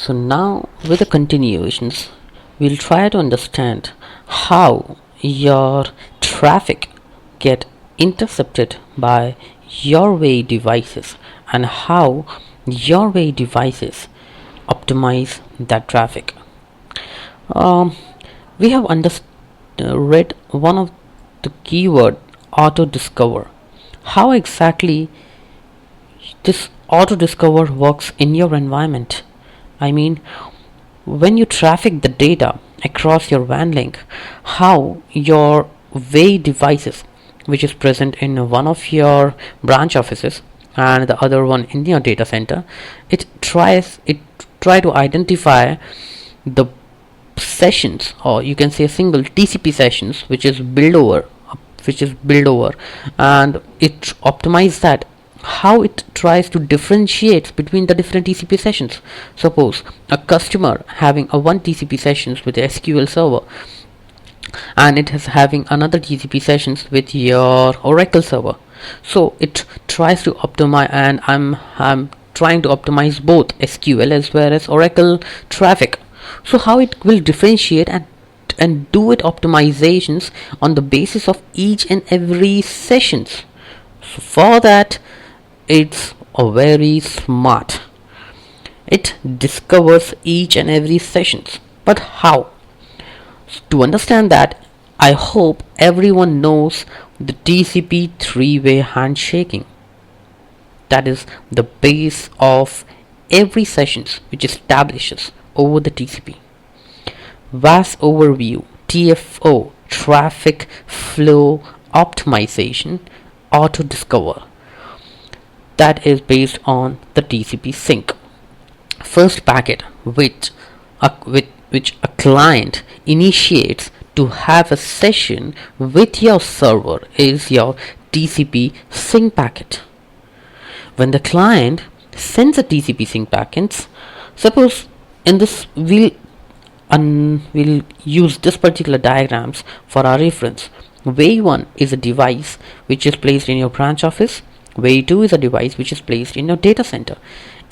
So now with the continuations, we'll try to understand how your traffic get intercepted by your WAAS devices and how your WAAS devices optimize that traffic. Um, we have read one of the keyword auto discover. How exactly this auto discover works in your environment? I mean, when you traffic the data across your WAN link, how your WAAS devices, which is present in one of your branch offices and the other one in your data center, it try to identify the sessions, or you can say a single TCP sessions which is built over, and it optimize that how it tries to differentiate between the different TCP sessions. Suppose a customer having a one TCP sessions with the SQL server, and it is having another TCP sessions with your Oracle server. So it tries to optimize, and I'm trying to optimize both SQL as well as Oracle traffic. So how it will differentiate and do it optimizations on the basis of each and every sessions. So for that, it's a very smart. It discovers each and every sessions. But how? To understand that, I hope everyone knows the TCP three-way handshaking. That is the base of every sessions which establishes over the TCP. WAAS overview, TFO, traffic flow optimization, auto discover. That is based on the TCP sync. First packet which a client initiates to have a session with your server is your TCP sync packet. When the client sends a TCP sync packets, suppose in this we'll use this particular diagrams for our reference. WAAS 1 is a device which is placed in your branch office. WAAS 2 is a device which is placed in your data center.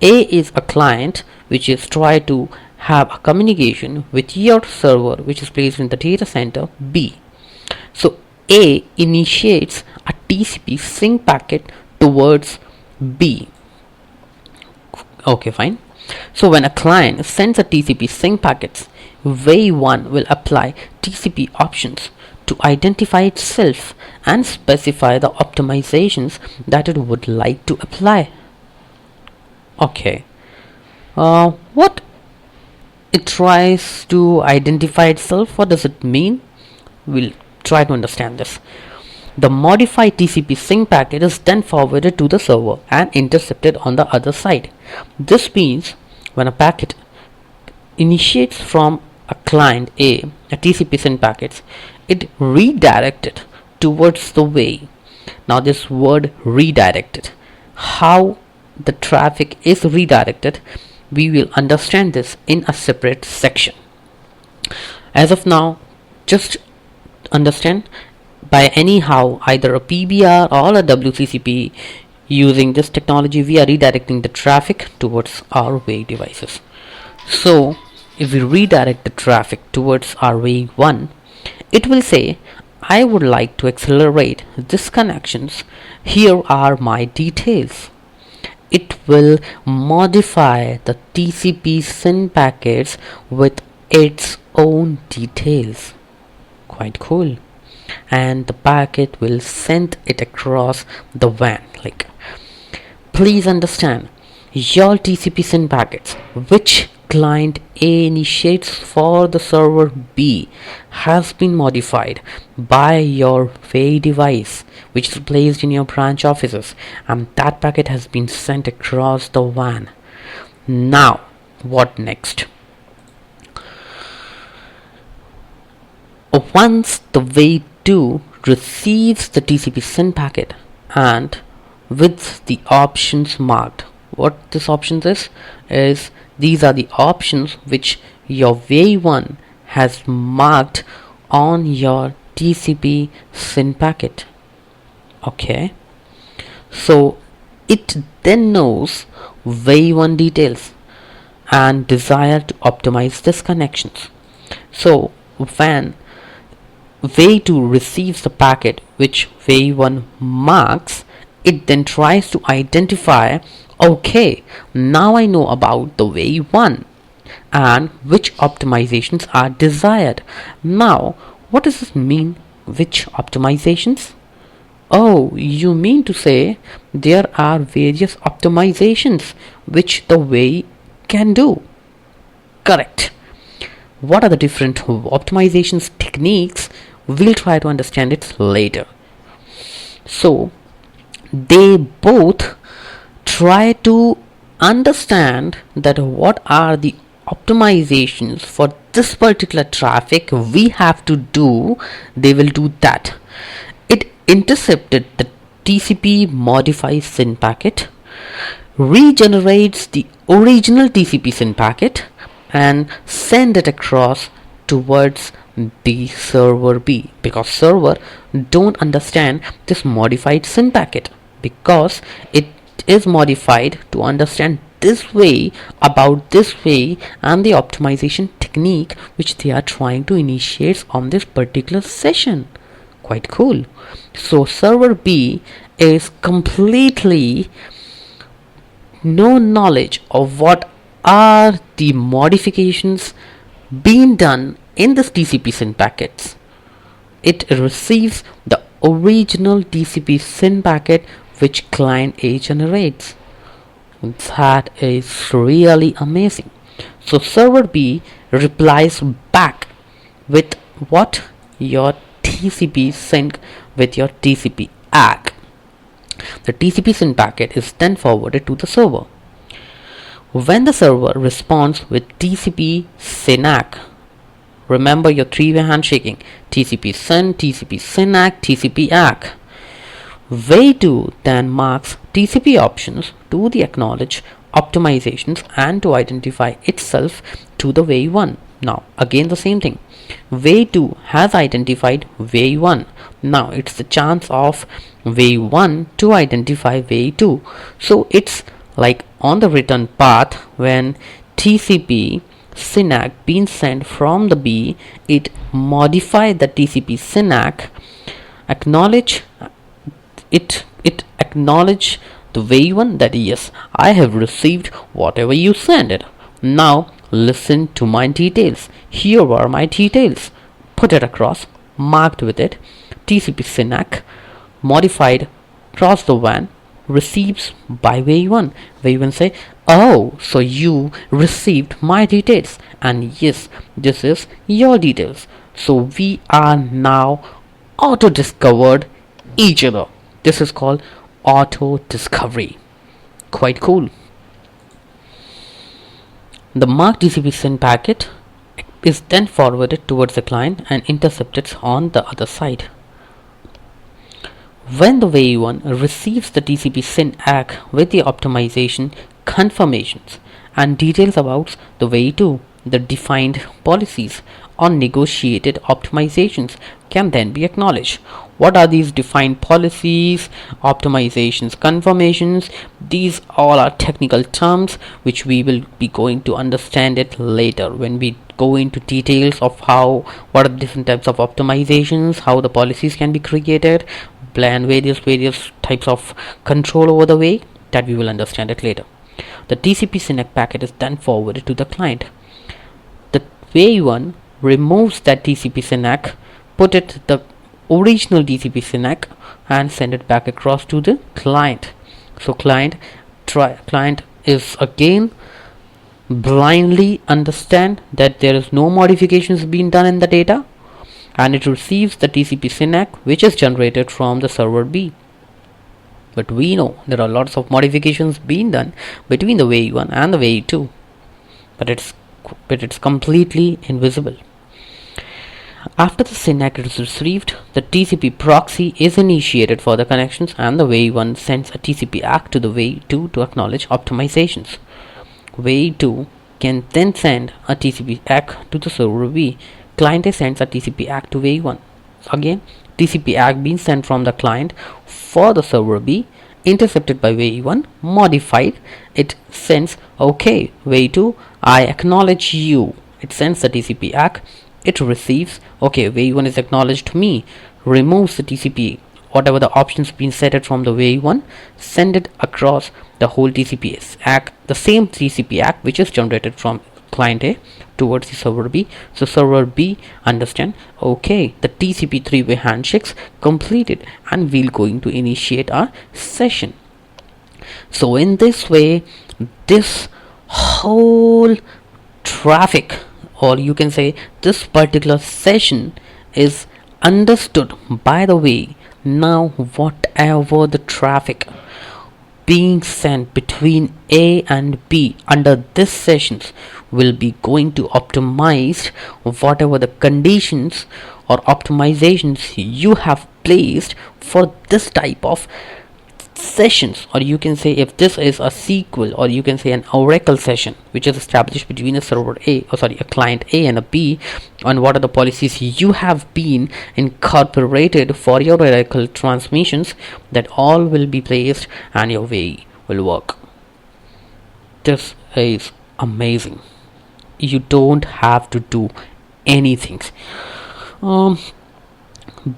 A is a client which is try to have a communication with your server which is placed in the data center B. So A initiates a TCP sync packet towards B. Okay, fine. So when a client sends a TCP sync packets, WAAS 1 will apply TCP options to identify itself and specify the optimizations that it would like to apply. Okay. What it tries to identify itself, what does it mean? We'll try to understand this. The modified TCP sync packet is then forwarded to the server and intercepted on the other side. This means when a packet initiates from a client A TCP sync packets, it redirected towards the WAAS. Now this word redirected, how the traffic is redirected, we will understand this in a separate section. As of now, just understand by anyhow either a PBR or a WCCP, using this technology we are redirecting the traffic towards our WAAS devices. So if we redirect the traffic towards our WAAS 1, it will say I would like to accelerate this connections. Here are my details. It will modify the TCP sync packets with its own details. Quite cool. And the packet will send it across the WAN. Like, please understand, your TCP sync packets which client A initiates for the server B has been modified by your WAAS device which is placed in your branch offices, and that packet has been sent across the WAN. Now what next? Once the WAAS 2 receives the TCP sync packet and with the options marked, what this options is these are the options which your WAAS 1 has marked on your TCP sync packet. Okay, so it then knows WAAS 1 details, and desire to optimize disconnections. So when way 2 receives the packet which way 1 marks, it then tries to identify, okay, now I know about the way 1 and which optimizations are desired. Now, what does this mean, which optimizations? Oh, you mean to say there are various optimizations which the way can do? Correct. What are the different optimizations techniques? We'll try to understand it later. So, they both try to understand that what are the optimizations for this particular traffic we have to do. They will do that. It intercepted the TCP modified SYN packet, regenerates the original TCP SYN packet, and send it across towards the server B, because server don't understand this modified SYN packet, because it is modified to understand this way, about this way, and the optimization technique which they are trying to initiate on this particular session. Quite cool. So server B is completely no knowledge of what are the modifications being done in this TCP SYN packets. It receives the original TCP SYN packet which client A generates. That is really amazing. So server B replies back with what? Your TCP sync with your TCP ACK. The TCP SYN packet is then forwarded to the server. When the server responds with TCP SYN ACK, remember your three-way handshaking: TCP SYN, TCP SYN ACK, TCP ACK. Way 2 then marks TCP options to the acknowledge optimizations and to identify itself to the way 1. Now again the same thing. Way 2 has identified way 1. Now it's the chance of way 1 to identify way 2. So it's like on the return path, when TCP SYN ACK being sent from the B, it modified the TCP SYN ACK, acknowledge it acknowledge the way 1 that yes, I have received whatever you send it. Now listen to my details. Here are my details. Put it across, marked with it. TCP SYN ACK modified across the WAN, receives by way 1. Way 1 say, oh, so you received my details, and yes, this is your details. So we are now auto discovered each other. This is called auto discovery. Quite cool. The marked TCP SYN packet is then forwarded towards the client and intercepted on the other side. When the way 1 receives the TCP SYN ACK with the optimization confirmations and details about the way 2, the defined policies on negotiated optimizations can then be acknowledged. What are these defined policies, optimizations, confirmations? These all are technical terms which we will be going to understand it later when we go into details of what are the different types of optimizations, how the policies can be created, plan various types of control over the way, that we will understand it later. The TCP SYN ACK packet is then forwarded to the client. The way 1 removes that TCP SYN ACK, put it the original TCP SYN ACK, and send it back across to the client. So client is again blindly understand that there is no modifications being done in the data, and it receives the TCP SYN ACK which is generated from the server B. But we know there are lots of modifications being done between the way 1 and the way 2, but it's completely invisible. After the SYN ACK is received, the TCP proxy is initiated for the connections, and the way 1 sends a TCP ACK to the way 2 to acknowledge optimizations. Way 2 can then send a TCP ACK to the server B. Client A sends a TCP ACK to way 1. Again, TCP ACK being sent from the client for the server B, intercepted by way 1, modified. It sends, okay, way 2, I acknowledge you. It sends the TCP ACK. It receives, okay, WAA1 is acknowledged to me, removes the TCP, whatever the options been set from the WAA1, send it across the whole TCP ACK, the same TCP ACK which is generated from client A towards the server B. So server B understand, okay, the TCP three-way handshakes completed and we're going to initiate our session. So in this way, this whole traffic, or you can say this particular session, is understood by the way. Now whatever the traffic being sent between A and B under this sessions will be going to optimize whatever the conditions or optimizations you have placed for this type of sessions, or you can say if this is a SQL, or you can say an Oracle session which is established between a server A, a client A and a B, and what are the policies you have been incorporated for your Oracle transmissions, that all will be placed and your way will work. This is amazing. You don't have to do anything.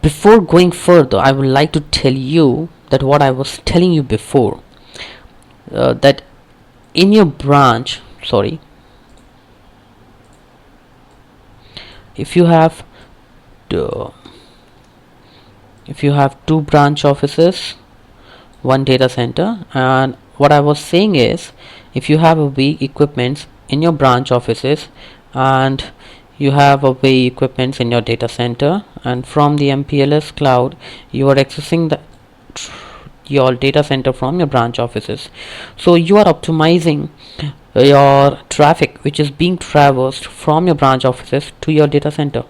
Before going further, I would like to tell you that what I was telling you before, that in your branch, if you have two branch offices, one data center, and what I was saying is, if you have a weak equipments in your branch offices and you have a way equipments in your data center, and from the MPLS cloud you are accessing your data center from your branch offices. So you are optimizing your traffic which is being traversed from your branch offices to your data center,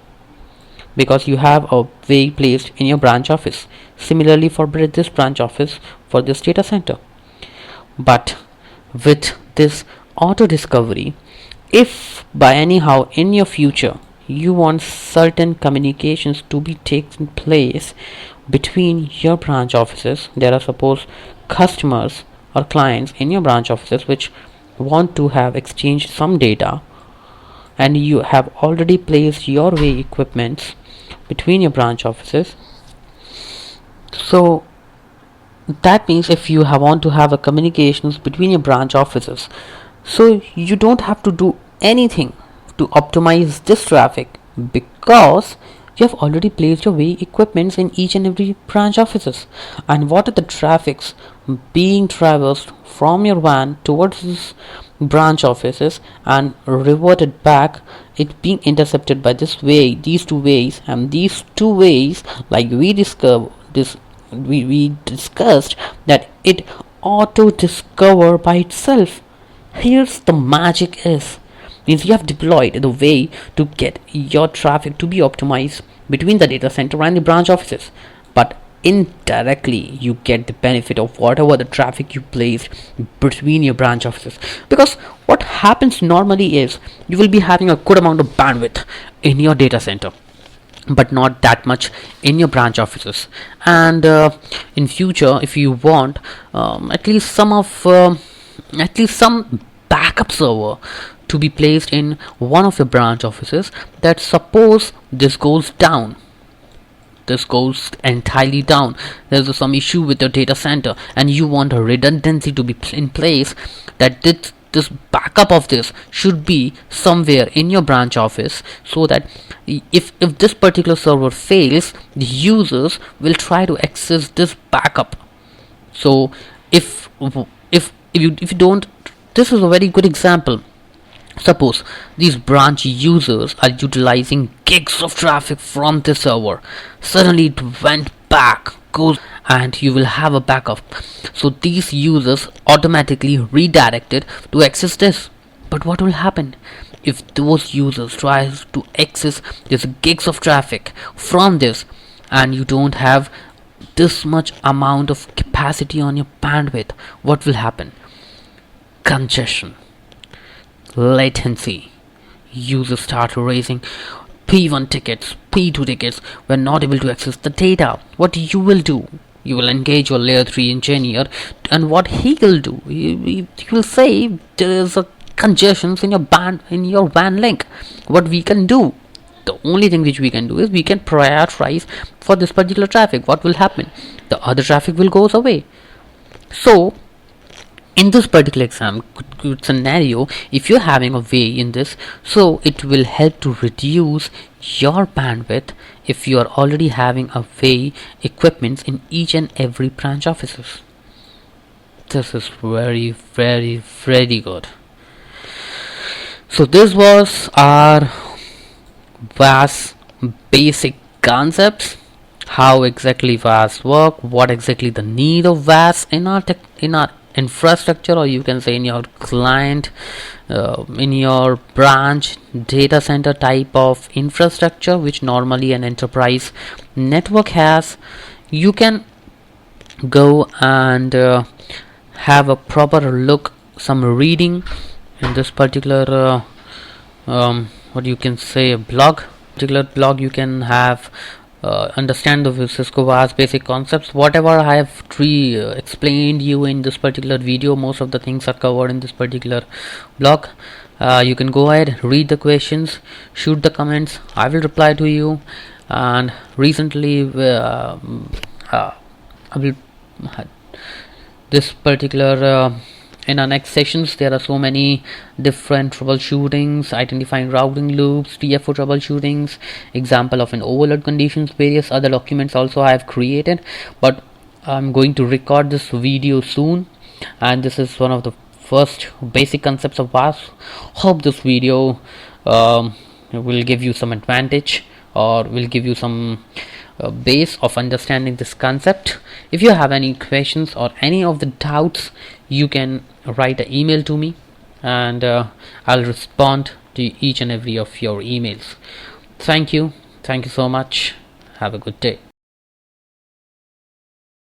because you have a way placed in your branch office. Similarly for this branch office, for this data center. But with this auto discovery, if by anyhow in your future you want certain communications to be taken place between your branch offices, there are suppose customers or clients in your branch offices which want to have exchanged some data, and you have already placed your way equipments between your branch offices. So that means if you want to have a communications between your branch offices, so you don't have to do anything to optimize this traffic, because you have already placed your way equipments in each and every branch offices. And what are the traffics being traversed from your WAN towards this branch offices and reverted back, it being intercepted by this way, these two ways, and these two ways, like we discussed that it auto discover by itself. Here's the magic is, means you have deployed the way to get your traffic to be optimized between the data center and the branch offices, but indirectly you get the benefit of whatever the traffic you placed between your branch offices. Because what happens normally is, you will be having a good amount of bandwidth in your data center, but not that much in your branch offices. And in future, if you want at least some backup server to be placed in one of your branch offices, that suppose this goes entirely down, there's some issue with your data center, and you want a redundancy to be in place, that this backup of this should be somewhere in your branch office, so that if this particular server fails, the users will try to access this backup. So if you don't, this is a very good example. Suppose these branch users are utilizing gigs of traffic from the server, suddenly it went back, goes, and you will have a backup. So these users automatically redirected to access this. But what will happen if those users try to access this gigs of traffic from this, and you don't have this much amount of capacity on your bandwidth? What will happen? Congestion, latency. Users start raising P1 tickets, P2 tickets, were not able to access the data. What you will do? You will engage your layer 3 engineer, and what he will do? He will say there is a congestions in your WAN link. What we can do, the only thing which we can do is we can prioritize for this particular traffic. What will happen? The other traffic will goes away. So in this particular good scenario, if you're having a way in this, so it will help to reduce your bandwidth if you are already having a way equipments in each and every branch offices. This is very, very, very good. So this was our WAAS basic concepts, how exactly WAAS work, what exactly the need of WAAS in our infrastructure, or you can say in your client, in your branch data center type of infrastructure, which normally an enterprise network has. You can go and have a proper look, some reading in this particular what you can say, a particular blog. You can have understand the Cisco WAAS basic concepts. Whatever I have explained you in this particular video, most of the things are covered in this particular blog. You can go ahead, read the questions, shoot the comments, I will reply to you. And recently I will this particular in our next sessions, there are so many different troubleshootings, identifying routing loops, TFO troubleshootings, example of an overload conditions, various other documents also I have created. But I'm going to record this video soon, and this is one of the first basic concepts of WAAS. Hope this video will give you some advantage, or will give you some base of understanding this concept. If you have any questions or any of the doubts, you can write an email to me, and I'll respond to each and every of your emails. Thank you so much. Have a good day.